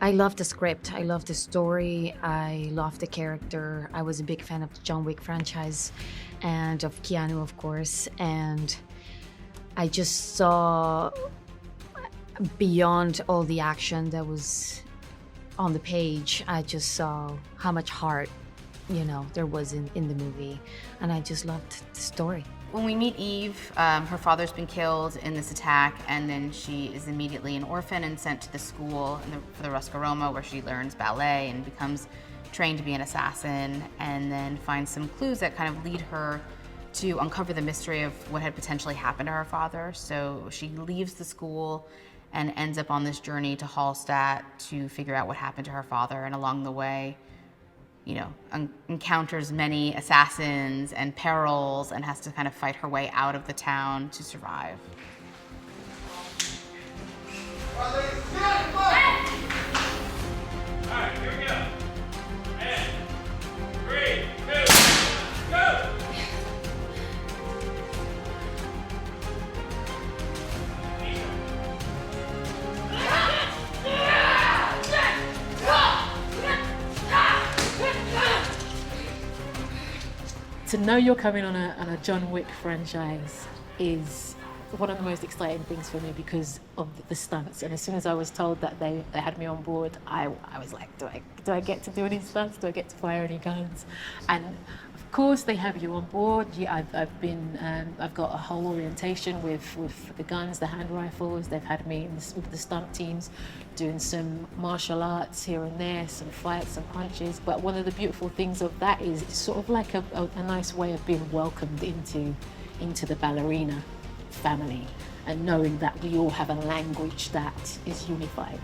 I love the script. I love the story. I love the character. I was a big fan of the John Wick franchise and of Keanu, of course. And I just saw beyond all the action that was on the page, I just saw how much heart, there was in the movie. And I just loved the story. When we meet Eve, her father's been killed in this attack, and then she is immediately an orphan and sent to the school for the Ruska Roma, where she learns ballet and becomes trained to be an assassin, and then finds some clues that kind of lead her to uncover the mystery of what had potentially happened to her father. So she leaves the school and ends up on this journey to Hallstatt to figure out what happened to her father, and along the way, encounters many assassins and perils and has to kind of fight her way out of the town to survive. All right, here we go. And 3, 2, go! To know you're coming on a John Wick franchise is one of the most exciting things for me because of the stunts. And as soon as I was told that they had me on board, I was like, do I get to do any stunts? Do I get to fire any guns? And of course they have you on board. Yeah, I've got a whole orientation with the guns, the hand rifles. They've had me with the stunt teams doing some martial arts here and there, some fights, some punches. But one of the beautiful things of that is it's sort of like a nice way of being welcomed into the Ballerina family, and knowing that we all have a language that is unified,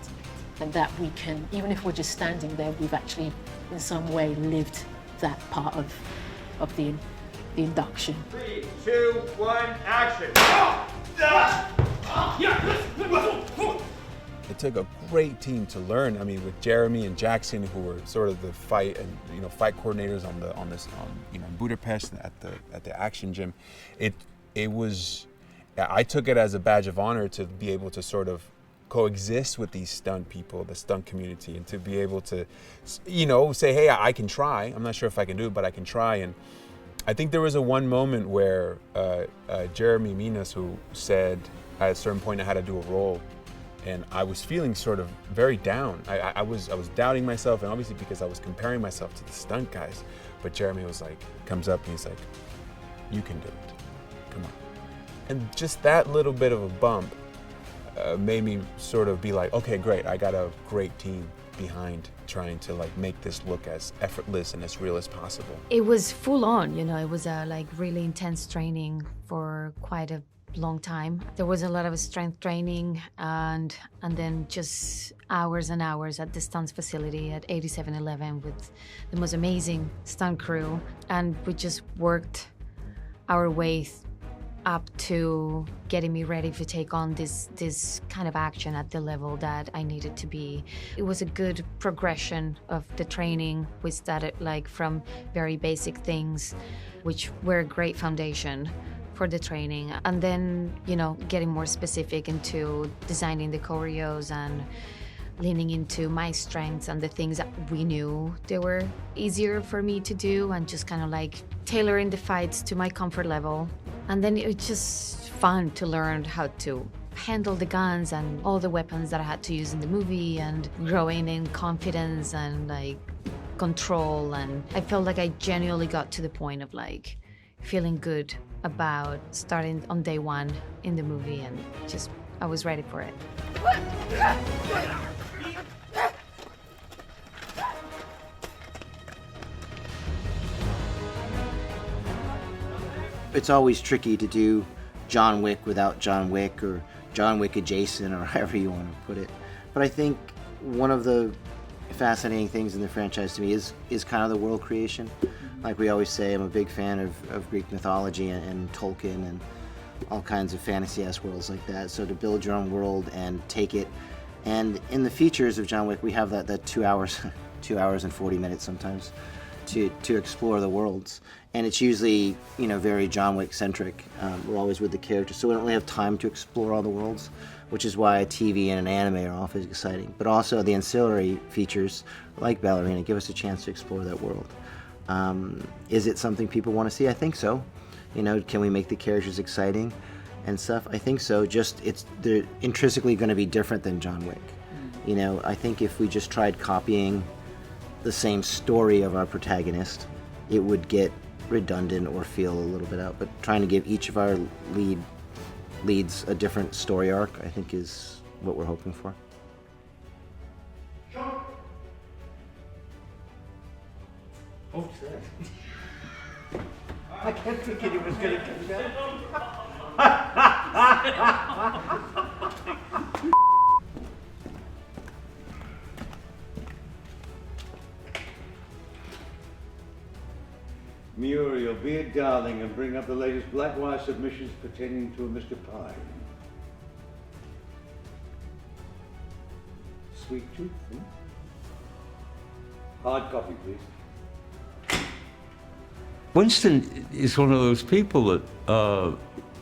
and that we can, even if we're just standing there, we've actually in some way lived that part of the induction. 3, 2, 1, action! It took a great team to learn. I mean, with Jeremy and Jackson, who were sort of the fight coordinators in Budapest at the action gym. It was. I took it as a badge of honor to be able to sort of coexist with these stunt people, the stunt community, and to be able to, say, hey, I can try. I'm not sure if I can do it, but I can try. And I think there was one moment where Jeremy Minas, who said at a certain point I had to do a role, and I was feeling sort of very down. I was doubting myself, and obviously because I was comparing myself to the stunt guys. But Jeremy comes up and he's like, you can do it. Come on. And just that little bit of a bump made me sort of be like, okay, great. I got a great team behind trying to make this look as effortless and as real as possible. It was full on, it was a really intense training for quite a long time. There was a lot of strength training and then just hours and hours at the stunts facility at 8711 with the most amazing stunt crew. And we just worked our way up to getting me ready to take on this kind of action at the level that I needed to be. It was a good progression of the training. We started from very basic things, which were a great foundation for the training. And then, getting more specific into designing the choreos and leaning into my strengths and the things that we knew they were easier for me to do, and just kind of tailoring the fights to my comfort level. And then it was just fun to learn how to handle the guns and all the weapons that I had to use in the movie, and growing in confidence and control. And I felt like I genuinely got to the point of feeling good about starting on day one in the movie, and just I was ready for it. It's always tricky to do John Wick without John Wick, or John Wick adjacent, or however you want to put it. But I think one of the fascinating things in the franchise to me is kind of the world creation. Like we always say, I'm a big fan of Greek mythology and Tolkien and all kinds of fantasy-esque worlds like that. So to build your own world and take it, and in the features of John Wick, we have that 2 hours, 2 hours and 40 minutes sometimes, to explore the worlds. And it's usually, very John Wick centric. We're always with the characters, so we don't really have time to explore all the worlds, which is why a TV and an anime are often exciting. But also the ancillary features, like Ballerina, give us a chance to explore that world. Is it something people want to see? I think so. You know, can we make the characters exciting and stuff? I think so. Just they're intrinsically going to be different than John Wick. You know, I think if we just tried copying the same story of our protagonist, it would get redundant or feel a little bit out. But trying to give each of our leads a different story arc, I think, is what we're hoping for. Oh, shit. I kept thinking it was going to come down. Muriel, be a darling and bring up the latest Blackwire submissions pertaining to a Mr. Pine. Sweet tooth, hmm? Hard copy, please. Winston is one of those people that,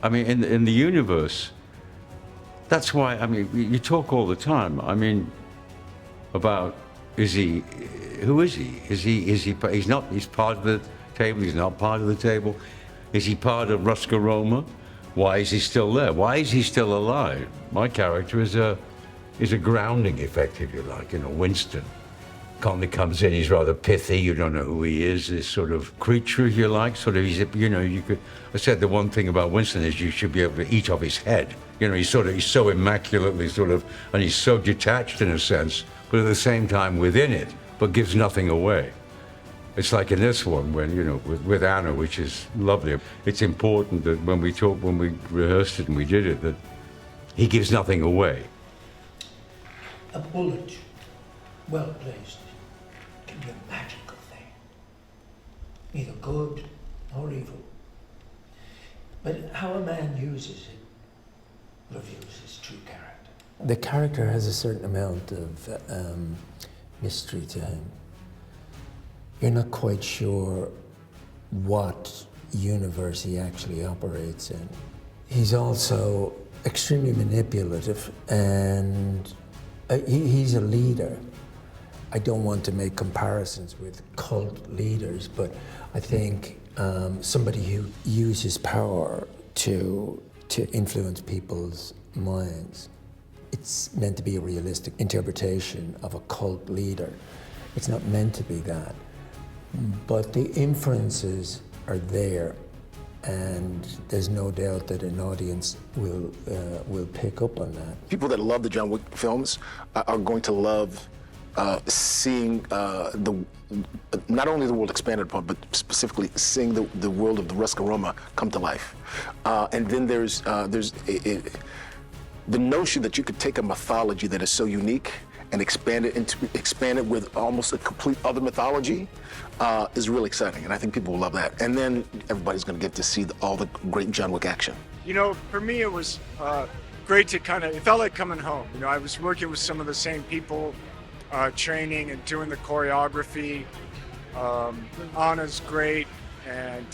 I mean, in the universe, that's why, I mean, you talk all the time, I mean, about, who is he? He's part of the table, he's not part of the table. Is he part of Ruska Roma? Why is he still there? Why is he still alive? My character is a grounding effect, if you like, you know, Winston. Conley comes in, he's rather pithy, you don't know who he is, this sort of creature, if you like, sort of, you know, I said the one thing about Winston is you should be able to eat off his head. You know, he's so immaculately sort of, and he's so detached in a sense, but at the same time within it, but gives nothing away. It's like in this one, when, you know, with Anna, which is lovely, it's important that when we rehearsed it and we did it, that he gives nothing away. A bullet, well placed, can be a magical thing, neither good nor evil. But how a man uses it reveals his true character. The character has a certain amount of mystery to him. You're not quite sure what universe he actually operates in. He's also extremely manipulative, and he's a leader. I don't want to make comparisons with cult leaders, but I think somebody who uses power to influence people's minds. It's meant to be a realistic interpretation of a cult leader. It's not meant to be that. But the inferences are there, and there's no doubt that an audience will pick up on that. People that love the John Wick films are going to love seeing not only the world expanded upon, but specifically seeing the world of the Ruska Roma come to life. And then there's the notion that you could take a mythology that is so unique and expand it with almost a complete other mythology is really exciting, and I think people will love that. And then everybody's going to get to see all the great John Wick action. You know, for me it was great to it felt like coming home. You know, I was working with some of the same people, training and doing the choreography. Anna's great, and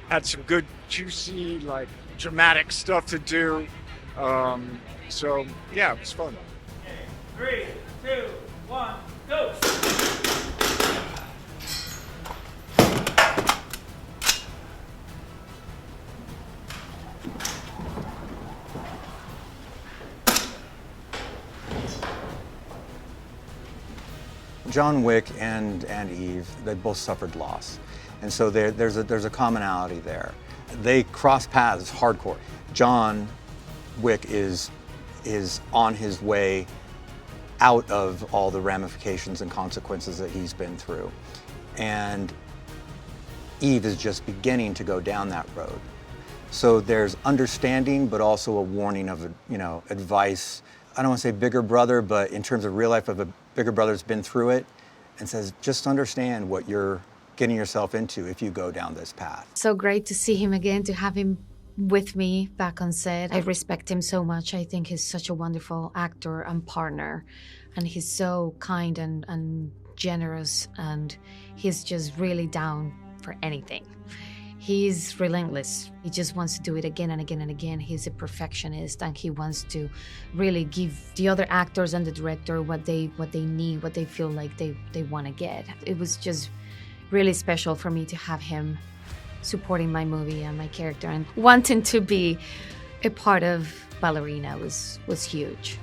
had some good, juicy, like, dramatic stuff to do. So, yeah, it was fun. 3, 2, 1, go! John Wick and Eve, they both suffered loss. And so there's a commonality there. They cross paths hardcore. John Wick is on his way out of all the ramifications and consequences that he's been through. And Eve is just beginning to go down that road. So there's understanding, but also a warning of, advice. I don't want to say bigger brother, but in terms of real life, of a bigger brother's been through it and says, just understand what you're getting yourself into if you go down this path. So great to see him again, to have him with me back on set. I respect him so much. I think he's such a wonderful actor and partner, and he's so kind and generous, and he's just really down for anything. He's relentless. He just wants to do it again and again and again. He's a perfectionist, and he wants to really give the other actors and the director what they need, what they feel like they want to get. It was just really special for me to have him supporting my movie and my character, and wanting to be a part of Ballerina was huge.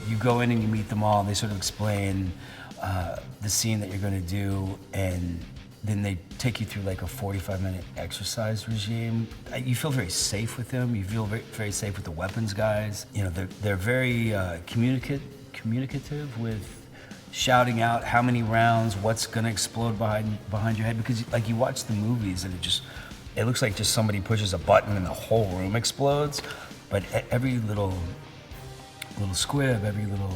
You go in and you meet them all, and they sort of explain the scene that you're going to do, and then they take you through like a 45-minute exercise regime. You feel very safe with them. You feel very, very safe with the weapons guys. You know, they're very communicative with shouting out how many rounds, what's going to explode behind your head, because like you watch the movies and it looks like just somebody pushes a button and the whole room explodes, but every little squib, every little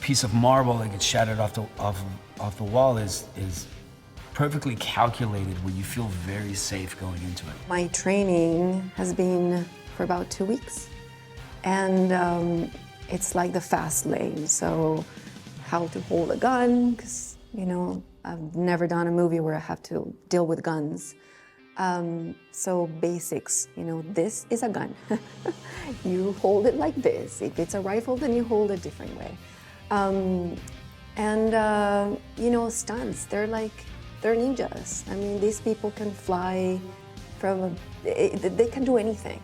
piece of marble that gets shattered off the wall is perfectly calculated where you feel very safe going into it. My training has been for about 2 weeks, and it's like the fast lane. So how to hold a gun, because I've never done a movie where I have to deal with guns. So basics, this is a gun. You hold it like this. If it's a rifle, then you hold it a different way. Stunts, they're ninjas. I mean, these people can fly they can do anything.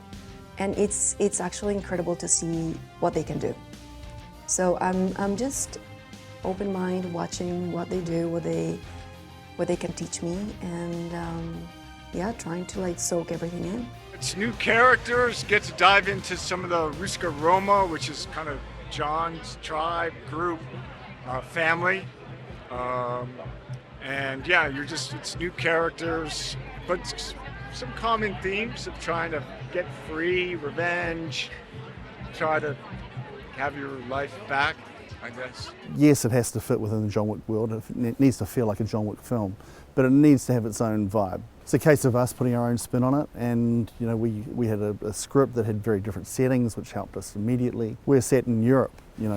And it's actually incredible to see what they can do. So I'm just open mind, watching what they do, what they can teach me, and trying to soak everything in. It's new characters, get to dive into some of the Ruska Roma, which is kind of John's tribe, group, family. It's new characters, but some common themes of trying to get free, revenge, try to have your life back, I guess. Yes, it has to fit within the John Wick world. It needs to feel like a John Wick film, but it needs to have its own vibe. It's a case of us putting our own spin on it, and we had a script that had very different settings, which helped us immediately. We're set in Europe,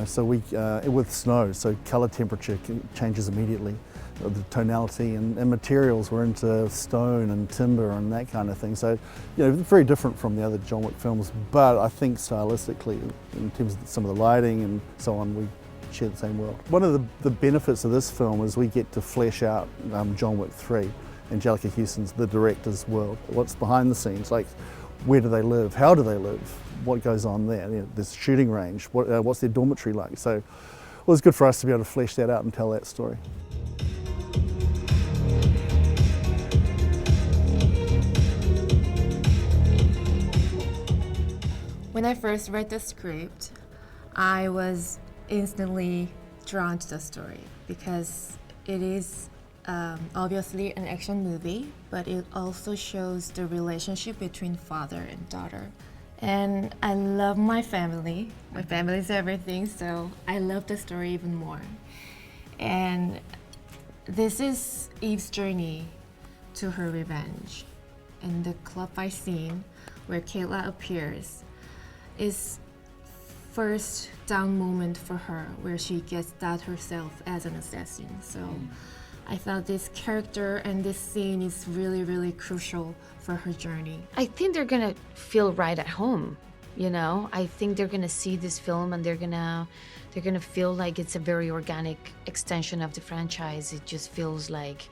so with snow, so color temperature changes immediately. The tonality and materials were into stone and timber and that kind of thing. So, very different from the other John Wick films, but I think stylistically, in terms of some of the lighting and so on, we share the same world. One of the benefits of this film is we get to flesh out John Wick 3. Angelica Houston's the director's world. What's behind the scenes? Like, where do they live? How do they live? What goes on there? This shooting range. What's their dormitory like? So, it was good for us to be able to flesh that out and tell that story. When I first read the script, I was instantly drawn to the story because it is obviously an action movie, but it also shows the relationship between father and daughter. And I love my family. My family is everything, so I love the story even more. And this is Eve's journey to her revenge. And the club fight scene where Kayla appears is first down moment for her, where she gets that herself as an assassin. So I thought this character and this scene is really, really crucial for her journey. I think they're gonna feel right at home, I think they're gonna see this film and they're gonna feel like it's a very organic extension of the franchise. It just feels like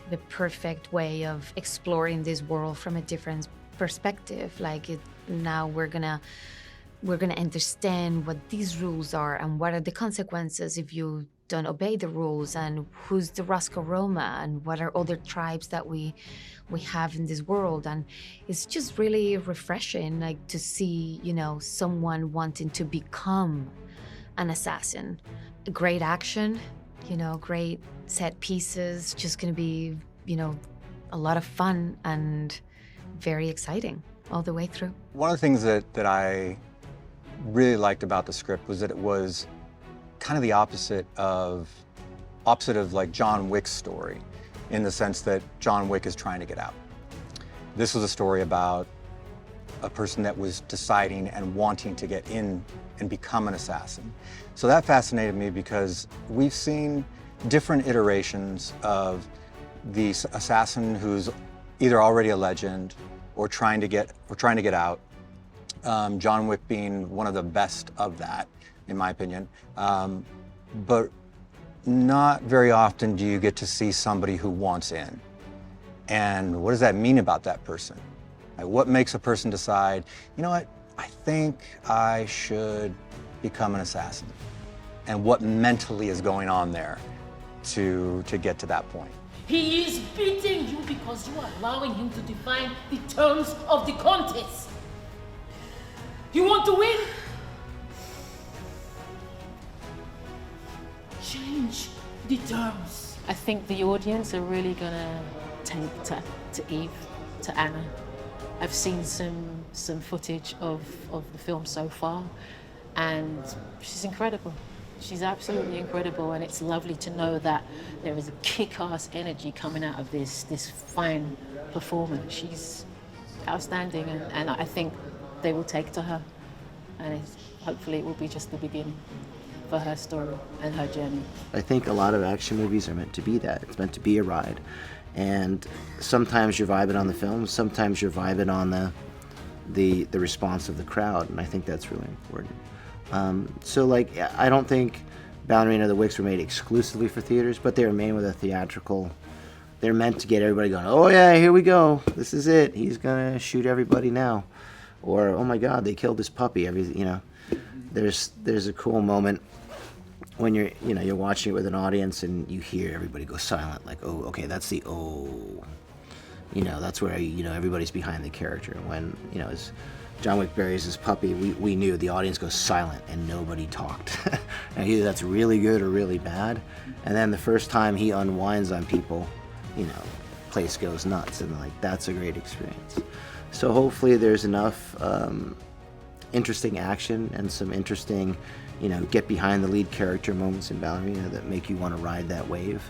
the perfect way of exploring this world from a different perspective. Now we're gonna understand what these rules are and what are the consequences if you don't obey the rules, and who's the Ruska Roma, and what are other tribes that we have in this world. And it's just really refreshing, to see, someone wanting to become an assassin. Great action, great set pieces, just gonna be, a lot of fun and very exciting all the way through. One of the things that I really liked about the script was that it was kind of the opposite of like John Wick's story, in the sense that John Wick is trying to get out. This was a story about a person that was deciding and wanting to get in and become an assassin. So that fascinated me because we've seen different iterations of the assassin who's either already a legend or trying to get out. John Wick being one of the best of that, in my opinion. But not very often do you get to see somebody who wants in. And what does that mean about that person? Like, what makes a person decide, you know what, I think I should become an assassin? And what mentally is going on there to get to that point? He is beating you because you are allowing him to define the terms of the contest. You want to win? Change the terms. I think the audience are really gonna take to Eve, to Anna. I've seen some footage of the film so far, and she's incredible. She's absolutely incredible, and it's lovely to know that there is a kick-ass energy coming out of this fine performance. She's outstanding, and I think they will take to her, and hopefully it will be just the beginning for her story and her journey. I think a lot of action movies are meant to be that. It's meant to be a ride. And sometimes you're vibing on the film, sometimes you're vibing on the response of the crowd, and I think that's really important. So like, I don't think Ballerina the Wicks were made exclusively for theaters, but they were made with a theatrical. They're meant to get everybody going, oh yeah, here we go, this is it, he's gonna shoot everybody now. Or, oh my God, they killed this puppy. There's a cool moment when you're watching it with an audience and you hear everybody go silent, like, oh, okay, that's the that's where everybody's behind the character. When as John Wick buries his puppy, we knew the audience goes silent and nobody talked. And either that's really good or really bad. And then the first time he unwinds on people, place goes nuts, and like that's a great experience. So hopefully there's enough interesting action and some interesting get behind the lead character moments in Ballerina that make you want to ride that wave.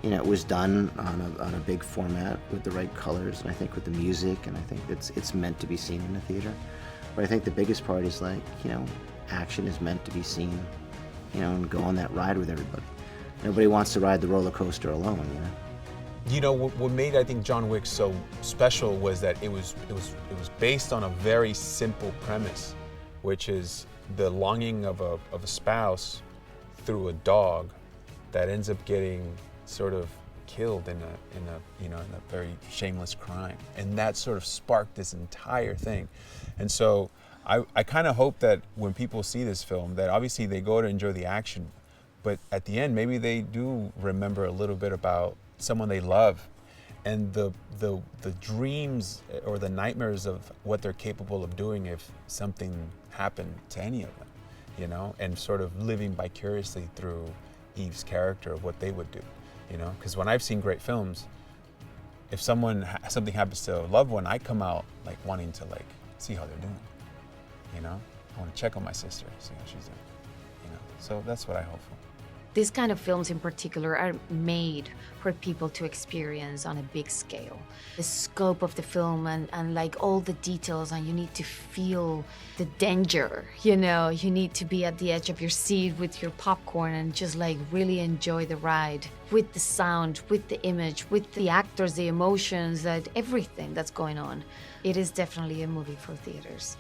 It was done on a big format with the right colors, and I think with the music, and I think it's meant to be seen in a theater. But I think the biggest part is like, action is meant to be seen, and go on that ride with everybody. Nobody wants to ride the roller coaster alone, What made, I think, John Wick so special was that it was based on a very simple premise, which is the longing of a spouse through a dog that ends up getting sort of killed in a very shameless crime, and that sort of sparked this entire thing. And so I kind of hope that when people see this film, that obviously they go to enjoy the action, but at the end maybe they do remember a little bit about someone they love, and the dreams or the nightmares of what they're capable of doing if something happened to any of them, and sort of living vicariously through Eve's character of what they would do, because when I've seen great films, if something happens to a loved one, I come out like wanting to like see how they're doing, I want to check on my sister, see how she's doing, so that's what I hope for. These kind of films in particular are made for people to experience on a big scale. The scope of the film and like all the details, and you need to feel the danger, you need to be at the edge of your seat with your popcorn and just like really enjoy the ride with the sound, with the image, with the actors, the emotions, that everything that's going on. It is definitely a movie for theaters.